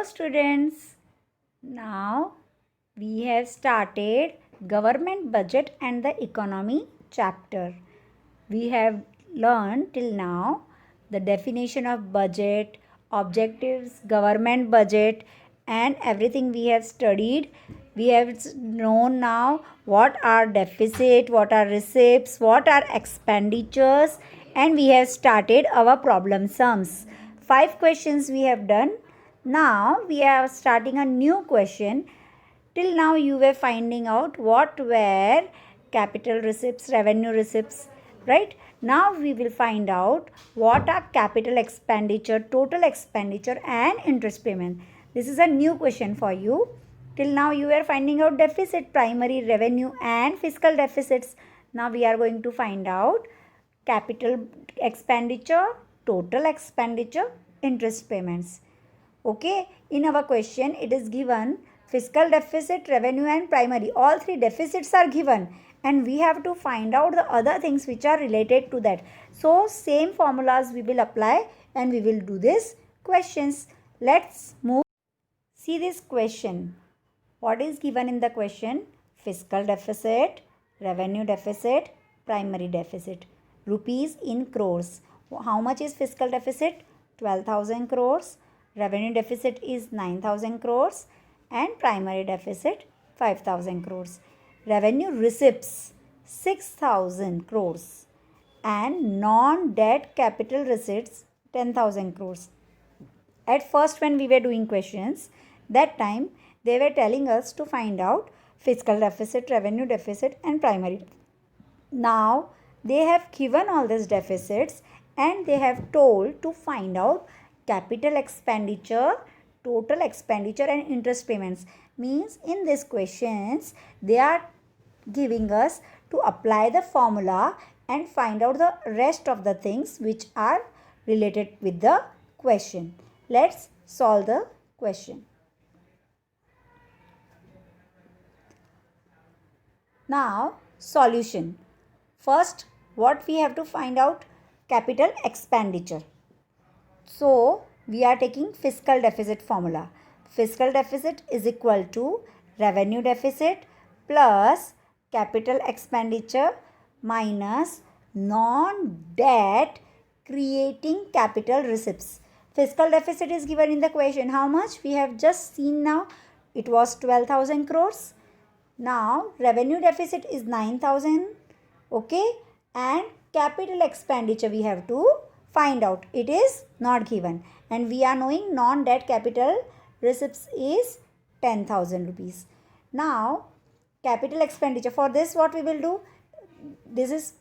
Hello students, now we have started government budget and the economy chapter. We have learned till now the definition of budget, objectives, government budget and everything we have studied. We have known now what are deficit, what are receipts, what are expenditures, and we have started our problem sums. 5 questions we have done. Now we are starting a new question. Till now you were finding out what were capital receipts, revenue receipts, right? Now we will find out what are capital expenditure, total expenditure and interest payment. This is a new question for you. Till now you were finding out deficit, primary revenue and fiscal deficits. Now we are going to find out capital expenditure, total expenditure, interest payments. Okay, in our question it is given fiscal deficit, revenue and primary. All three deficits are given and we have to find out the other things which are related to that. So same formulas we will apply and we will do this questions. Let's move. See this question. What is given in the question? Fiscal deficit, revenue deficit, primary deficit. Rupees in crores. How much is fiscal deficit? 12,000 crores. Revenue deficit is 9,000 crores and primary deficit 5,000 crores. Revenue receipts 6,000 crores and non-debt capital receipts 10,000 crores. At first when we were doing questions, that time they were telling us to find out fiscal deficit, revenue deficit and primary. Now they have given all these deficits and they have told to find out capital expenditure, total expenditure and interest payments. Means in these questions they are giving us to apply the formula and find out the rest of the things which are related with the question. Let's solve the question. Now solution. First what we have to find out? Capital expenditure. So we are taking fiscal deficit formula. Fiscal deficit is equal to revenue deficit plus capital expenditure minus non-debt creating capital receipts. Fiscal deficit is given in the question. How much? We have just seen now. It was 12,000 crores. Now revenue deficit is 9,000. Okay. And capital expenditure we have to find out. It is not given. And we are knowing non-debt capital receipts is 10,000 rupees. Now capital expenditure. For this what we will do? This is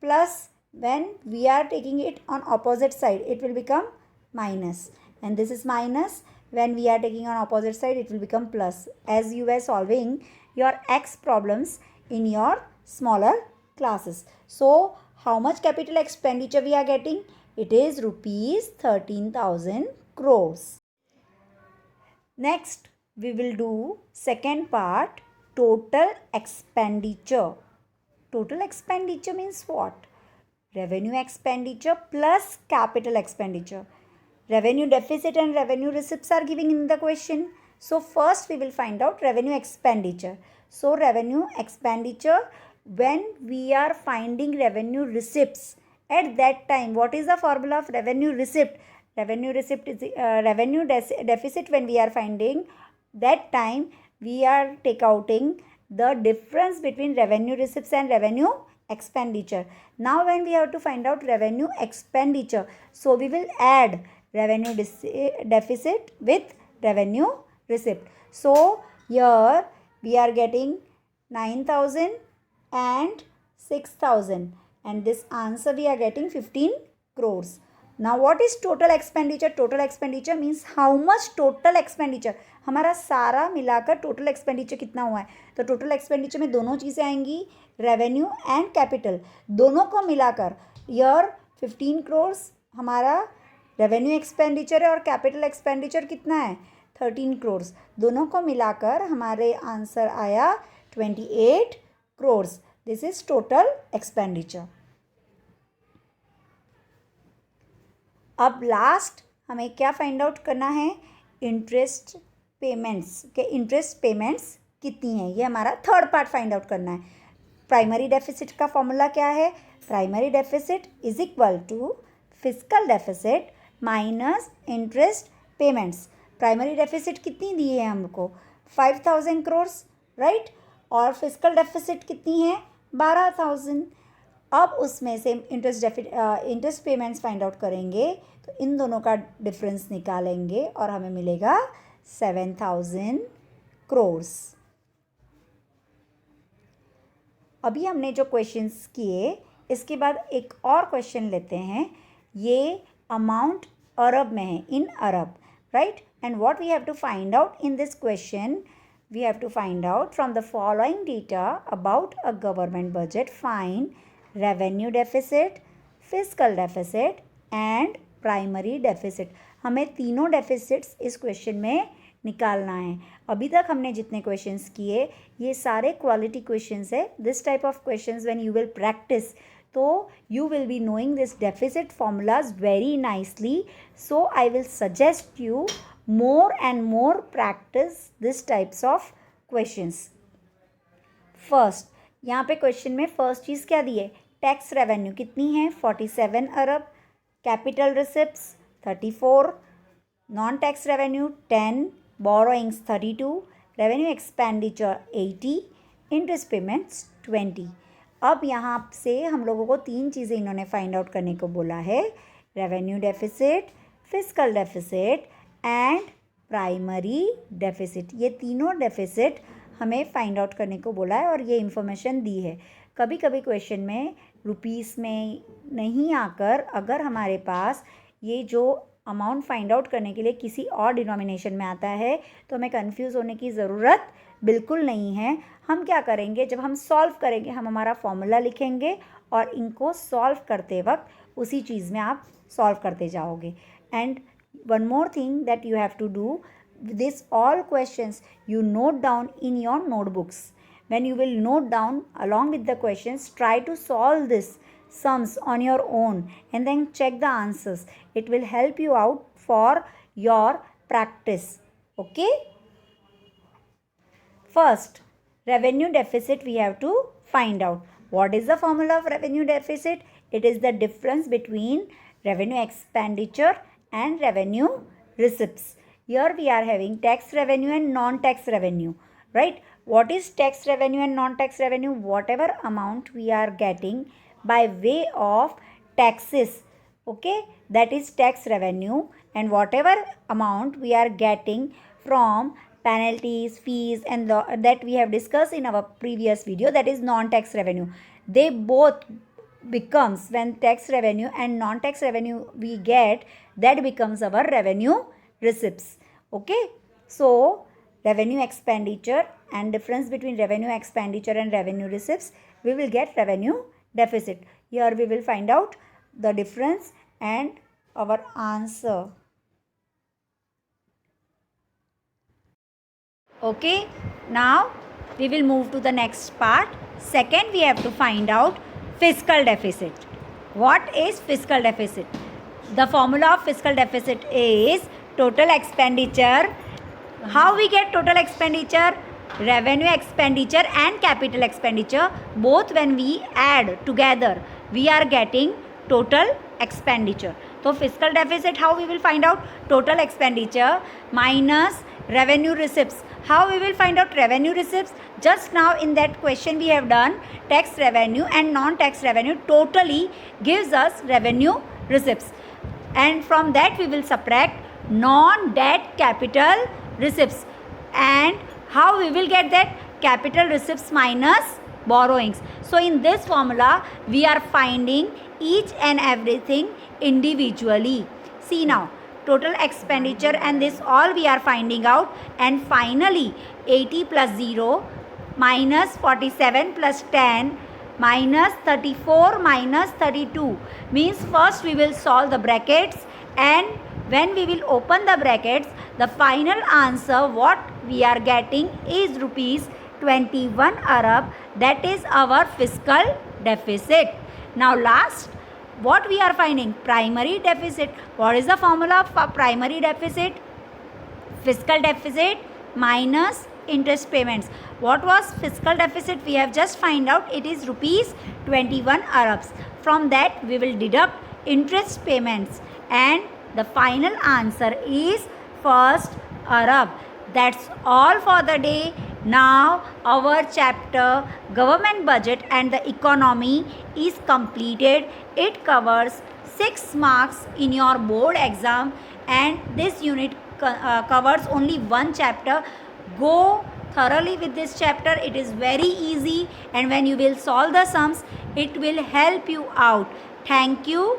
plus. When we are taking it on opposite side, it will become minus. And this is minus. When we are taking on opposite side, it will become plus. As you were solving your X problems in your smaller classes. So how much capital expenditure we are getting? It is rupees 13,000 crores. Next, we will do second part, total expenditure. Total expenditure means what? Revenue expenditure plus capital expenditure. Revenue deficit and revenue receipts are given in the question. So first we will find out revenue expenditure. So revenue expenditure, when we are finding revenue receipts, at that time what is the formula of revenue receipt? Revenue receipt is revenue deficit. When we are finding, that time we are takeouting the difference between revenue receipts and revenue expenditure. Now when we have to find out revenue expenditure, so we will add revenue deficit with revenue receipt. So here we are getting 9,000 and 6,000 and this answer we are getting 15 crores. Now what is total expenditure? Total expenditure means how much total expenditure, हमारा सारा मिलाकर total expenditure कितना हुआ है. तो total expenditure में दोनों चीज़ें आएंगी, रेवेन्यू एंड कैपिटल, दोनों को मिलाकर ईयर 15 करोर्स हमारा रेवेन्यू एक्सपेंडिचर है और कैपिटल एक्सपेंडिचर कितना है 13 करोर्स. दोनों को मिलाकर हमारे आंसर आया 28 crores. This is total expenditure. अब लास्ट हमें क्या फाइंड आउट करना है? इंटरेस्ट पेमेंट्स के इंटरेस्ट पेमेंट्स कितनी हैं, ये हमारा थर्ड पार्ट फाइंड आउट करना है. प्राइमरी डेफिसिट का फॉर्मूला क्या है? Primary deficit is equal to fiscal deficit minus interest payments. Primary deficit कितनी दी है हमको? 5000 करोर्स, राइट. और फिस्कल डेफिसिट कितनी है? 12000. अब उसमें से इंटरेस्ट पेमेंट्स फाइंड आउट करेंगे तो इन दोनों का डिफरेंस निकालेंगे और हमें मिलेगा 7000 करोर्स. अभी हमने जो क्वेश्चंस किए इसके बाद एक और क्वेश्चन लेते हैं. ये अमाउंट अरब में है, इन अरब, right. And what we have to find out in this question, we have to find out from the following data about a government budget. Find revenue deficit, fiscal deficit and primary deficit. हमें तीनों deficits इस question में निकालना है. अभी तक हमने जितने क्वेश्चंस किए ये सारे क्वालिटी क्वेश्चंस है. This type of questions when you will practice तो you will be knowing this deficit formulas very nicely. So I will suggest you more and more practice this types of questions. First, यहाँ पे question में first चीज़ क्या दी है? Tax revenue कितनी है? 47 अरब. Capital receipts 34, non tax revenue 10, borrowings 32, revenue expenditure 80, interest payments 20. अब यहाँ से हम लोगों को तीन चीज़ें इन्होंने फाइंड आउट करने को बोला है. Revenue deficit, fiscal deficit and primary deficit. ये तीनों डेफिसिट हमें फाइंड आउट करने को बोला है और ये इन्फॉर्मेशन दी है. कभी कभी क्वेश्चन में रुपीस में नहीं आकर अगर हमारे पास ये जो अमाउंट फाइंड आउट करने के लिए किसी और डिनोमिनेशन में आता है तो हमें कंफ्यूज होने की ज़रूरत बिल्कुल नहीं है. हम क्या करेंगे, जब हम सॉल्व करेंगे हम हमारा फॉर्मूला लिखेंगे और इनको सॉल्व करते वक्त उसी चीज़ में आप सॉल्व करते जाओगे. And one more thing that you have to do, this all questions you note down in your notebooks. When you will note down along with the questions, try to solve this sums on your own and then check the answers. It will help you out for your practice. Okay? First, revenue deficit we have to find out. What is the formula of revenue deficit? It is the difference between revenue expenditure and revenue receipts. Here we are having tax revenue and non-tax revenue, right? What is tax revenue and non-tax revenue? Whatever amount we are getting by way of taxes, okay, that is tax revenue. And whatever amount we are getting from penalties, fees and that we have discussed in our previous video, that is non-tax revenue. They both becomes, when tax revenue and non-tax revenue we get, that becomes our revenue receipts. Okay, so revenue expenditure and difference between revenue expenditure and revenue receipts, we will get revenue deficit. Here we will find out the difference and our answer. Okay, now we will move to the next part. Second, we have to find out fiscal deficit. What is fiscal deficit? The formula of fiscal deficit is total expenditure. How we get total expenditure? Revenue expenditure and capital expenditure, both when we add together, we are getting total expenditure. So fiscal deficit, how we will find out? Total expenditure minus revenue receipts. How we will find out revenue receipts? Just now in that question we have done tax revenue and non-tax revenue totally gives us revenue receipts. And from that we will subtract non-debt capital receipts. And how we will get that? Capital receipts minus borrowings. So in this formula we are finding each and everything individually. See now, total expenditure and this all we are finding out, and finally 80 plus 0 minus 47 plus 10 minus 34 minus 32 means first we will solve the brackets, and when we will open the brackets, the final answer what we are getting is rupees 21 Arab. That is our fiscal deficit. Now last, what we are finding? Primary deficit. What is the formula of primary deficit? Fiscal deficit minus interest payments. What was fiscal deficit? We have just find out it is rupees 21 arabs. From that we will deduct interest payments and the final answer is first arab. That's all for the day. Now our chapter government budget and the economy is completed. It covers 6 marks in your board exam and this unit covers only one chapter. Go thoroughly with this chapter. It is very easy and when you will solve the sums it will help you out. Thank you.